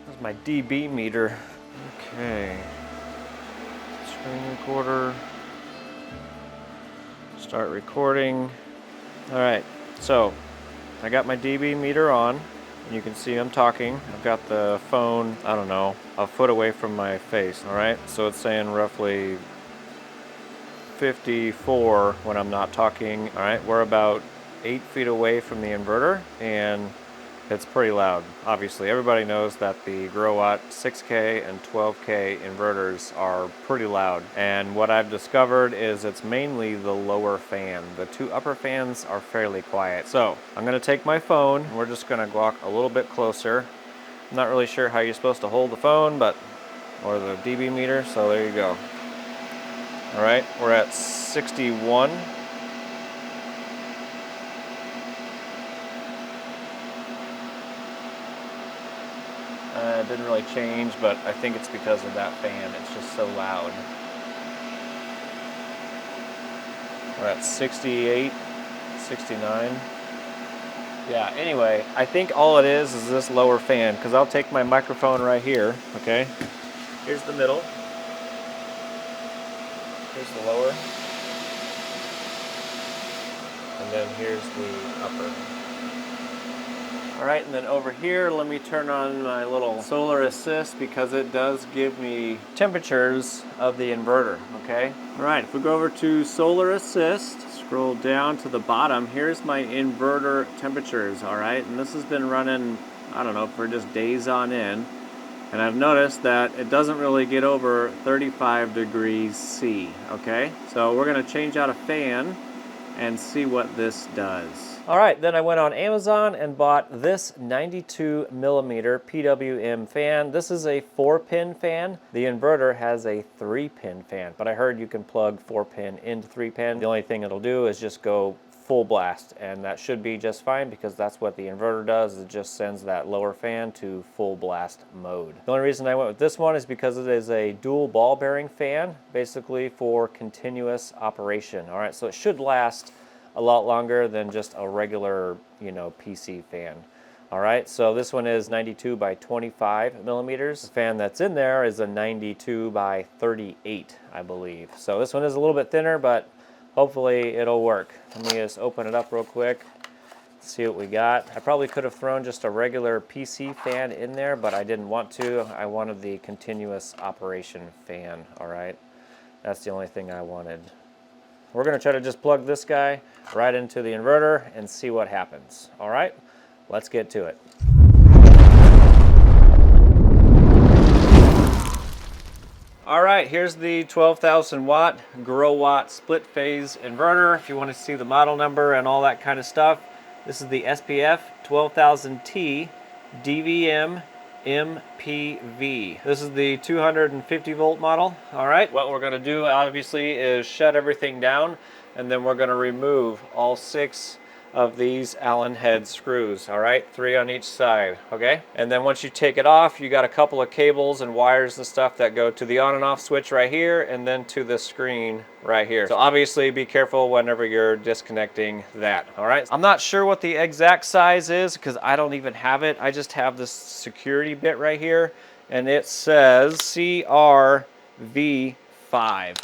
That's my dB meter. Okay. Screen recorder. Start recording. All right, so I got my dB meter on. And you can see I'm talking. I've got the phone, I don't know, a foot away from my face, all right? So it's saying roughly 54 when I'm not talking, all right? We're about 8 feet away from the inverter, and it's pretty loud. Obviously, everybody knows that the Growatt 6K and 12K inverters are pretty loud. And what I've discovered is it's mainly the lower fan. The two upper fans are fairly quiet. So I'm gonna take my phone, and we're just gonna walk a little bit closer. I'm not really sure how you're supposed to hold the phone, or the dB meter, so there you go. All right, we're at 61. It didn't really change, but I think it's because of that fan. It's just so loud. We're at 68, 69. Yeah, anyway, I think all it is this lower fan, because I'll take my microphone right here, okay? Here's the middle. Here's the lower. And then here's the upper. All right, and then over here, let me turn on my little solar assist because it does give me temperatures of the inverter, okay? All right, if we go over to solar assist, scroll down to the bottom, here's my inverter temperatures, all right? And this has been running, I don't know, for just days on end. And I've noticed that it doesn't really get over 35 degrees C, okay? So we're gonna change out a fan and see what this does. All right, then I went on Amazon and bought this 92mm PWM fan. This is a 4-pin fan. The inverter has a 3-pin fan, but I heard you can plug 4-pin into 3-pin. The only thing it'll do is just go full blast, and that should be just fine because that's what the inverter does. It just sends that lower fan to full blast mode. The only reason I went with this one is because it is a dual ball bearing fan, basically for continuous operation. All right, so it should last a lot longer than just a regular, PC fan. All right, so this one is 92 by 25 millimeters. The fan that's in there is a 92 by 38, I believe. So this one is a little bit thinner, but hopefully it'll work. Let me just open it up real quick, see what we got. I probably could have thrown just a regular PC fan in there, but I didn't want to. I wanted the continuous operation fan, all right? That's the only thing I wanted. We're gonna try to just plug this guy right into the inverter and see what happens. All right, let's get to it. All right, here's the 12,000 watt Growatt split phase inverter. If you want to see the model number and all that kind of stuff, this is the SPF 12000T dvm-mpv. This is the 250 volt model. All right, what we're gonna do obviously is shut everything down, and then we're gonna remove all 6 of these Allen head screws, all right? 3 on each side, okay? And then once you take it off, you got a couple of cables and wires and stuff that go to the on and off switch right here, and then to the screen right here. So obviously be careful whenever you're disconnecting that, all right? I'm not sure what the exact size is because I don't even have it. I just have this security bit right here, and it says CRV5,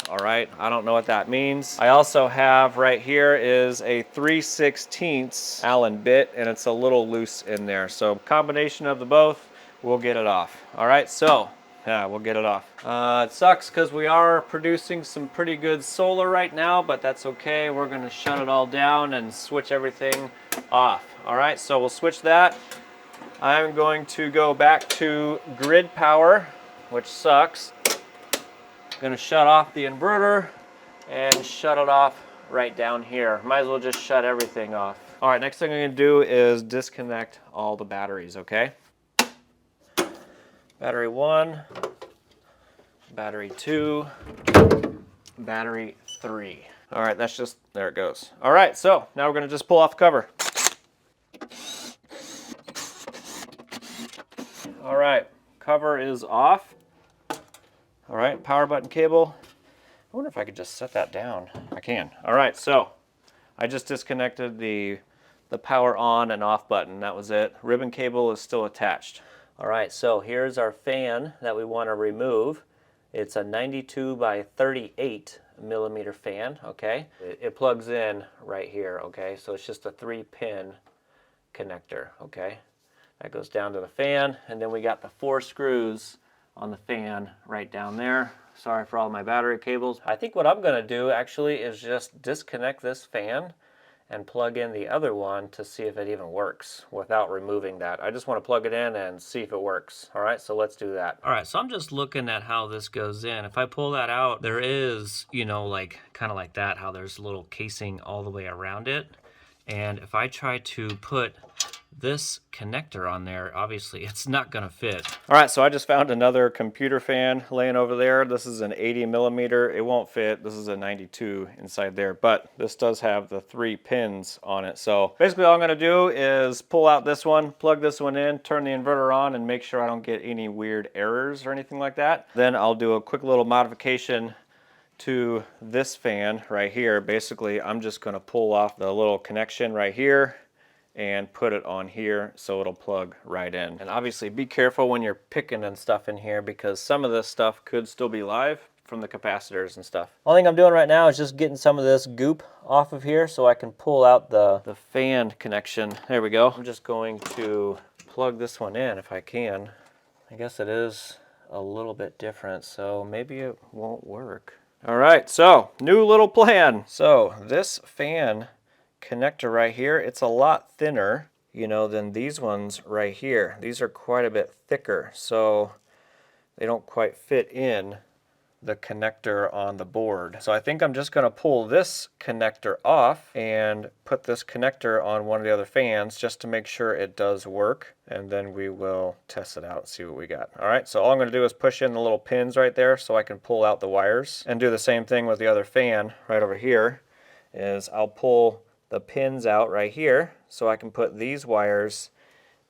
all right? I don't know what that means. I also have right here is a 3/16 Allen bit, and it's a little loose in there. So combination of the both, we'll get it off. All right, so yeah, we'll get it off. It sucks because we are producing some pretty good solar right now, but that's okay. We're gonna shut it all down and switch everything off. All right, so we'll switch that. I'm going to go back to grid power, which sucks. Gonna shut off the inverter and shut it off right down here. Might as well just shut everything off. All right, next thing I'm gonna do is disconnect all the batteries, okay? Battery 1, battery 2, battery 3. All right, that's just, there it goes. All right, so now we're gonna just pull off the cover. All right, cover is off. All right, power button cable. I wonder if I could just set that down. I can. All right, so I just disconnected the power on and off button. That was it. Ribbon cable is still attached. All right, so here's our fan that we want to remove. It's a 92 by 38 millimeter fan, okay? It plugs in right here, okay? So it's just a 3-pin connector, okay? That goes down to the fan, and then we got the 4 screws on the fan right down there. Sorry for all my battery cables. I think what I'm gonna do actually is just disconnect this fan and plug in the other one to see if it even works without removing that. I just want to plug it in and see if it works. All right, so let's do that. All right, so I'm just looking at how this goes in. If I pull that out, there is, you know, like kind of like that, how there's a little casing all the way around it. And if I try to put this connector on there, obviously it's not gonna fit. All right, so I just found another computer fan laying over there. This is an 80 millimeter. It won't fit. This is a 92 inside there, but this does have the 3 pins on it. So basically all I'm gonna do is pull out this one, plug this one in, turn the inverter on, and make sure I don't get any weird errors or anything like that. Then I'll do a quick little modification to this fan right here. Basically, I'm just gonna pull off the little connection right here and put it on here so it'll plug right in. And obviously be careful when you're picking and stuff in here because some of this stuff could still be live from the capacitors and stuff. All thing I'm doing right now is just getting some of this goop off of here so I can pull out the fan connection. There we go. I'm just going to plug this one in if I can. I guess it is a little bit different, so maybe it won't work. All right, so new little plan. So this fan connector right here, it's a lot thinner, you know, than these ones right here. These are quite a bit thicker, so they don't quite fit in the connector on the board. So I think I'm just gonna pull this connector off and put this connector on one of the other fans just to make sure it does work, and then we will test it out and see what we got. All right, so all I'm gonna do is push in the little pins right there so I can pull out the wires, and do the same thing with the other fan right over here. Is I'll pull the pins out right here so I can put these wires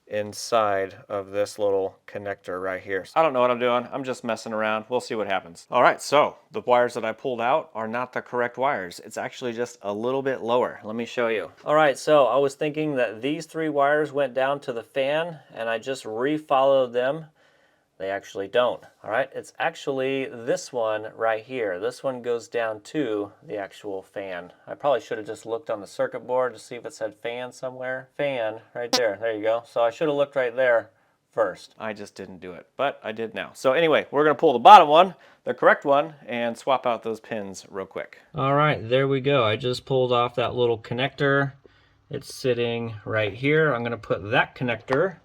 inside of this little connector right here. I don't know what I'm doing. I'm just messing around. We'll see what happens. All right, so the wires that I pulled out are not the correct wires. It's actually just a little bit lower. Let me show you. All right, so I was thinking that these 3 wires went down to the fan and I just refollowed them. They actually don't. All right, it's actually this one right here. This one goes down to the actual fan. I probably should have just looked on the circuit board to see if it said fan somewhere. Fan right there. There you go. So I should have looked right there first. I just didn't do it, but I did now. So anyway, we're gonna pull the bottom one, the correct one, and swap out those pins real quick. All right, there we go. I just pulled off that little connector. It's sitting right here. I'm gonna put that connector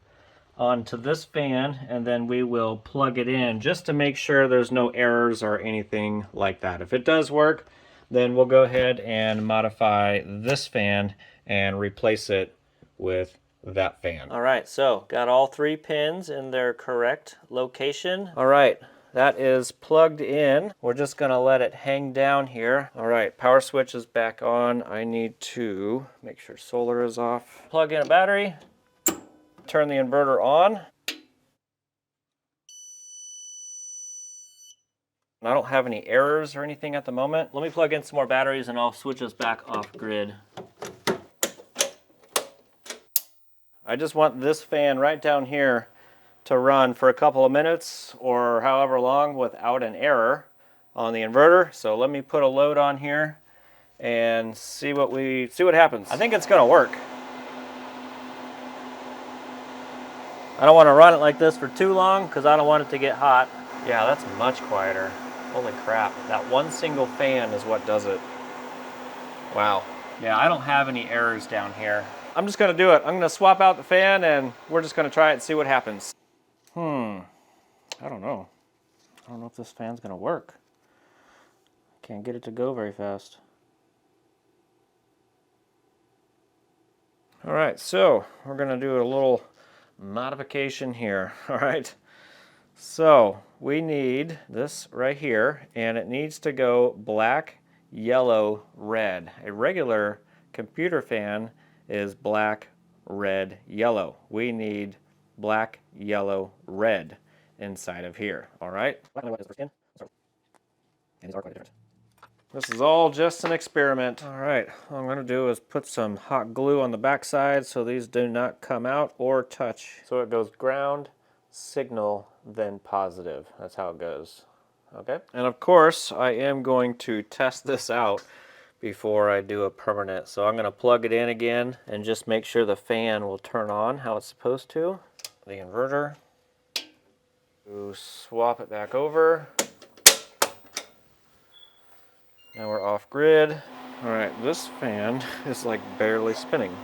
onto this fan, and then we will plug it in just to make sure there's no errors or anything like that. If it does work, then we'll go ahead and modify this fan and replace it with that fan. All right, so got all 3 pins in their correct location. All right, that is plugged in. We're just gonna let it hang down here. All right, power switch is back on. I need to make sure solar is off. Plug in a battery. Turn the inverter on. I don't have any errors or anything at the moment. Let me plug in some more batteries and I'll switch us back off grid. I just want this fan right down here to run for a couple of minutes or however long without an error on the inverter. So let me put a load on here and see what happens. I think it's gonna work. I don't want to run it like this for too long because I don't want it to get hot. Yeah, that's much quieter. Holy crap. That one single fan is what does it. Wow. Yeah, I don't have any errors down here. I'm just going to do it. I'm going to swap out the fan and we're just going to try it and see what happens. I don't know. I don't know if this fan's going to work. Can't get it to go very fast. All right, so we're going to do a little modification here. All right, so we need this right here and it needs to go black, yellow, red. A regular computer fan is black, red, yellow. We need black, yellow, red inside of here. All right, this is all just an experiment. All right, all I'm gonna do is put some hot glue on the back side so these do not come out or touch. So it goes ground, signal than positive. That's how it goes. Okay? And of course, I am going to test this out before I do a permanent. So I'm going to plug it in again and just make sure the fan will turn on how it's supposed to. The inverter. Swap it back over. Now we're off grid. All right, this fan is like barely spinning.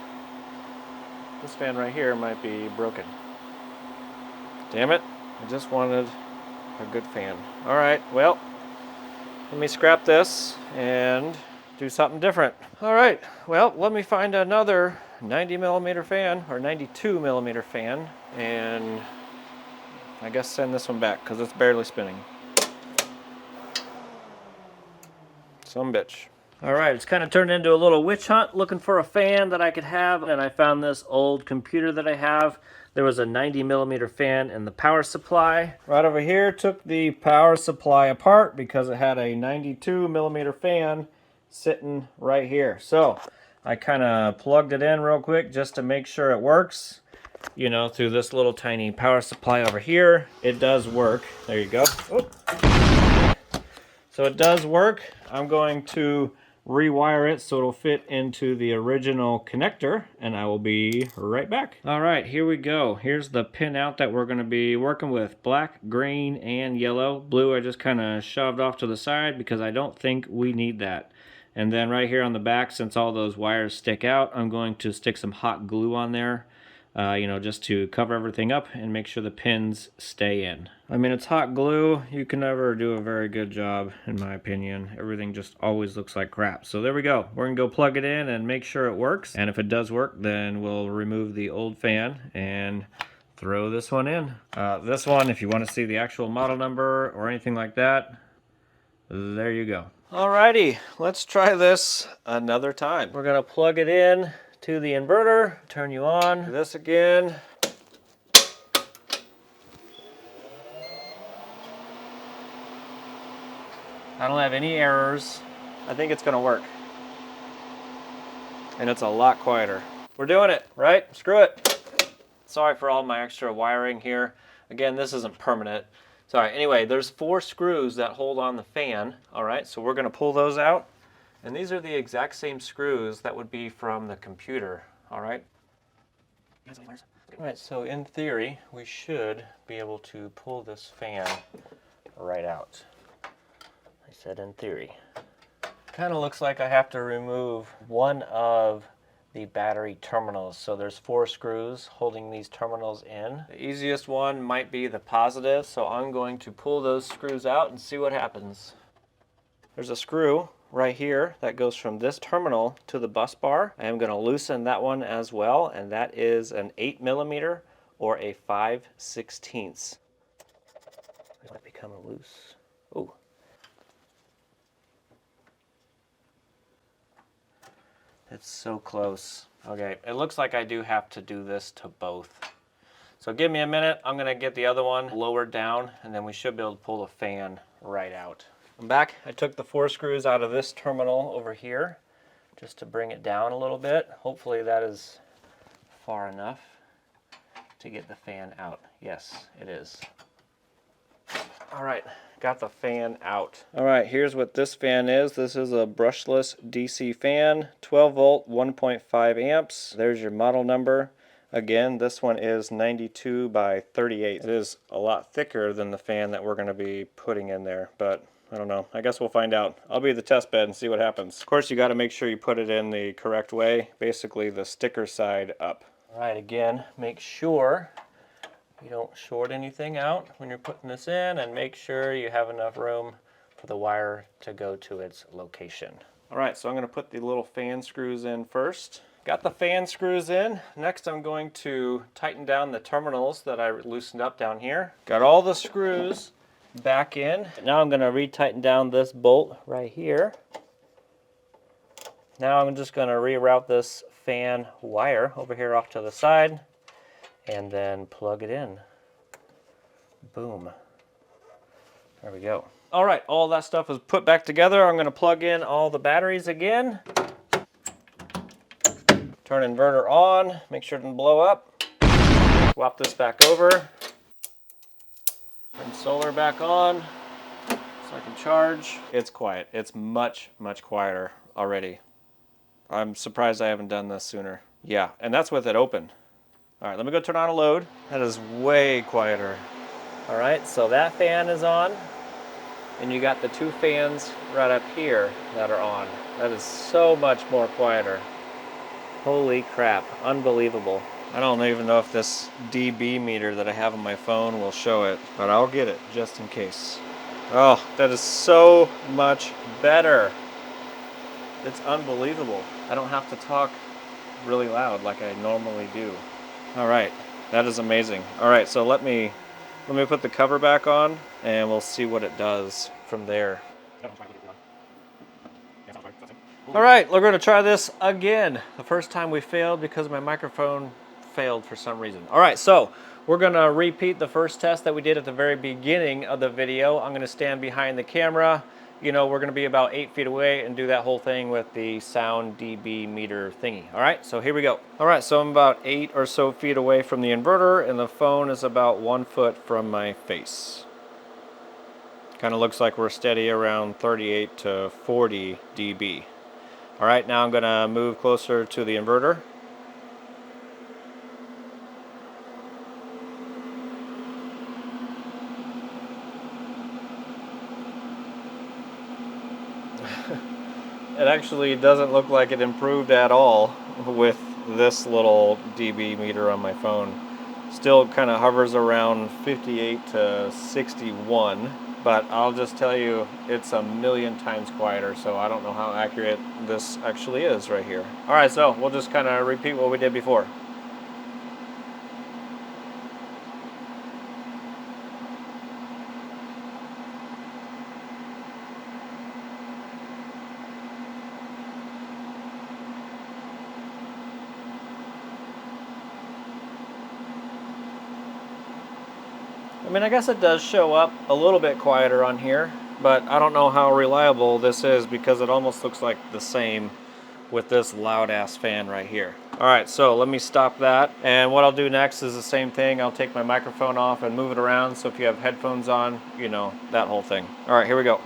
This fan right here might be broken. Damn it, I just wanted a good fan. All right, well, let me scrap this and do something different. All right, well, let me find another 90mm fan or 92mm fan and I guess send this one back because it's barely spinning. Some bitch. All right, it's kind of turned into a little witch hunt looking for a fan that I could have, and I found this old computer that I have. There was a 90mm fan in the power supply. Right over here, took the power supply apart because it had a 92mm fan sitting right here. So I kind of plugged it in real quick just to make sure it works. You know, through this little tiny power supply over here. It does work. There you go. Oop. So it does work. I'm going to rewire it so it'll fit into the original connector, and I will be right back. All right, here we go. Here's the pin out that we're going to be working with. Black, green, and yellow. Blue I just kind of shoved off to the side because I don't think we need that. And then right here on the back, since all those wires stick out, I'm going to stick some hot glue on there. You know, just to cover everything up and make sure the pins stay in. I mean, it's hot glue. You can never do a very good job, in my opinion. Everything just always looks like crap. So there we go. We're gonna go plug it in and make sure it works. And if it does work, then we'll remove the old fan and throw this one in. This one, if you want to see the actual model number or anything like that, there you go. Alrighty, let's try this another time. We're gonna plug it in to the inverter, turn you on. Do this again. I don't have any errors. I think it's gonna work. And it's a lot quieter. We're doing it, right? Screw it. Sorry for all my extra wiring here. Again, this isn't permanent. Sorry, anyway, there's 4 screws that hold on the fan. All right, so we're gonna pull those out. And these are the exact same screws that would be from the computer, all right? All right, so in theory, we should be able to pull this fan right out. I said in theory. Kind of looks like I have to remove one of the battery terminals. So there's 4 screws holding these terminals in. The easiest one might be the positive, so I'm going to pull those screws out and see what happens. There's a screw right here that goes from this terminal to the bus bar. I am going to loosen that one as well, and that is an 8mm or a 5/16. It might become loose. Oh. It's so close. Okay, it looks like I do have to do this to both. So give me a minute. I'm going to get the other one lowered down, and then we should be able to pull the fan right out. I'm back. I took the 4 screws out of this terminal over here just to bring it down a little bit. Hopefully that is far enough to get the fan out. Yes, it is. All right, got the fan out. All right, here's what this fan is. This is a brushless DC fan, 12 volt, 1.5 amps. There's your model number. Again, this one is 92 by 38. It is a lot thicker than the fan that we're going to be putting in there, but I don't know. I guess we'll find out. I'll be the test bed and see what happens. Of course, you got to make sure you put it in the correct way, basically the sticker side up. All right, again, make sure you don't short anything out when you're putting this in, and make sure you have enough room for the wire to go to its location. All right, so I'm going to put the little fan screws in first. Got the fan screws in. Next, I'm going to tighten down the terminals that I loosened up down here. Got all the screws back in. Now I'm going to retighten down this bolt right here. Now I'm just going to reroute this fan wire over here off to the side and then plug it in. Boom. There we go. All right, all that stuff is put back together. I'm going to plug in all the batteries again. Turn inverter on, make sure it doesn't blow up. Swap this back over. Turn solar back on so I can charge. It's quiet. It's much, much quieter already. I'm surprised I haven't done this sooner. Yeah, and that's with it open. All right, let me go turn on a load. That is way quieter. All right, so that fan is on, and you got the two fans right up here that are on. That is so much more quieter. Holy crap, unbelievable. I don't even know if this dB meter that I have on my phone will show it, but I'll get it just in case. Oh, that is so much better. It's unbelievable. I don't have to talk really loud like I normally do. All right, that is amazing. All right, so let me put the cover back on and we'll see what it does from there. All right, we're gonna try this again. The first time we failed because my microphone failed for some reason. All right, so we're gonna repeat the first test that we did at the very beginning of the video. I'm gonna stand behind the camera. You know, we're gonna be about 8 feet away and do that whole thing with the sound dB meter thingy. All right, so here we go. All right, so I'm about 8 or so feet away from the inverter and the phone is about 1 foot from my face. Kind of looks like we're steady around 38 to 40 dB. All right, now I'm gonna move closer to the inverter. It actually doesn't look like it improved at all with this little dB meter on my phone. Still kind of hovers around 58 to 61, but I'll just tell you it's a million times quieter, so I don't know how accurate this actually is right here. All right, so we'll just kind of repeat what we did before. I mean, I guess it does show up a little bit quieter on here, but I don't know how reliable this is because it almost looks like the same with this loud ass fan right here. All right, so let me stop that. And what I'll do next is the same thing. I'll take my microphone off and move it around. So if you have headphones on, you know, that whole thing. All right, here we go.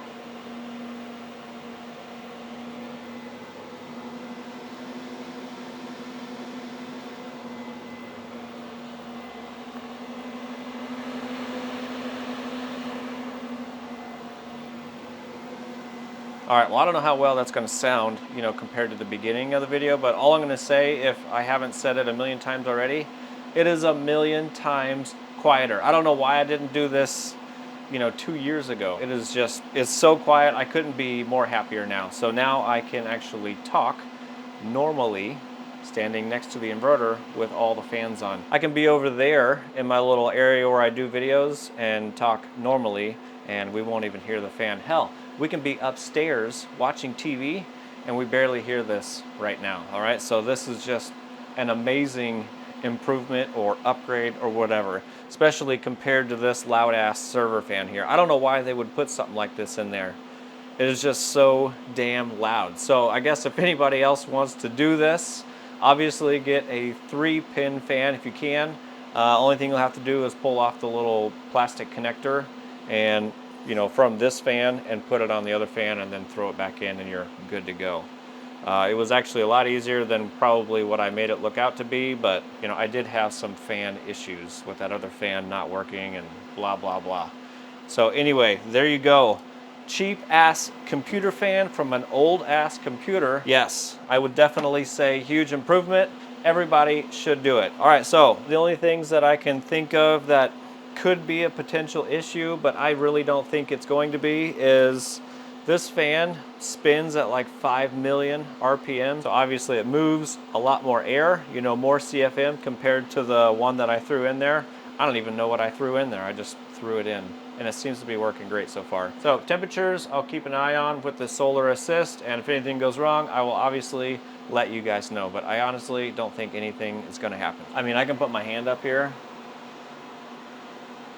All right, well, I don't know how well that's gonna sound, you know, compared to the beginning of the video, but all I'm gonna say, if I haven't said it a million times already, it is a million times quieter. I don't know why I didn't do this, you know, 2 years ago. It is just, it's so quiet, I couldn't be more happier now. So now I can actually talk normally, standing next to the inverter with all the fans on. I can be over there in my little area where I do videos and talk normally, and we won't even hear the fan. Hell, we can be upstairs watching TV and we barely hear this right now. All right, so this is just an amazing improvement or upgrade or whatever, especially compared to this loud ass server fan here. I don't know why they would put something like this in there. It is just so damn loud. So I guess if anybody else wants to do this, obviously get a 3-pin fan if you can. Only thing you'll have to do is pull off the little plastic connector and, you know, from this fan and put it on the other fan and then throw it back in and you're good to go. It was actually a lot easier than probably what I made it look out to be, but you know, I did have some fan issues with that other fan not working and blah blah blah. So anyway, there you go. Cheap ass computer fan from an old ass computer. Yes, I would definitely say huge improvement. Everybody should do it. All right, so the only things that I can think of that could be a potential issue, but I really don't think it's going to be, is this fan spins at like 5 million RPM. So obviously it moves a lot more air, you know, more CFM compared to the one that I threw in there. I don't even know what I threw in there. I just threw it in and it seems to be working great so far. So temperatures, I'll keep an eye on with the solar assist, and if anything goes wrong, I will obviously let you guys know, but I honestly don't think anything is gonna happen. I mean, I can put my hand up here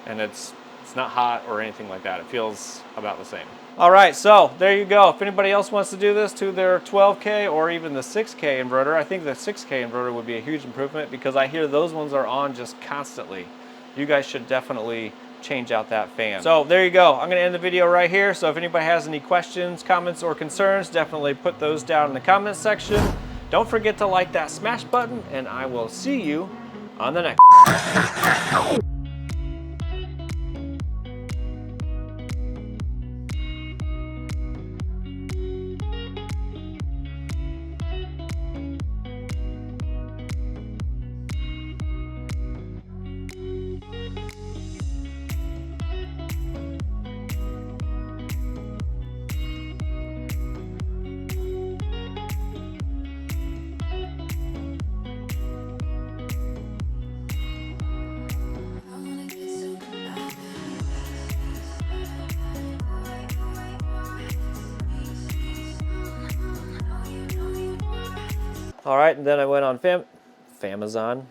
and it's not hot or anything like that. It feels about the same. All right, so there you go. If anybody else wants to do this to their 12K or even the 6K inverter, I think the 6K inverter would be a huge improvement because I hear those ones are on just constantly. You guys should definitely change out that fan. So there you go. I'm gonna end the video right here. So if anybody has any questions, comments, or concerns, definitely put those down in the comments section. Don't forget to like that smash button, and I will see you on the next. All right, and then I went on Famazon.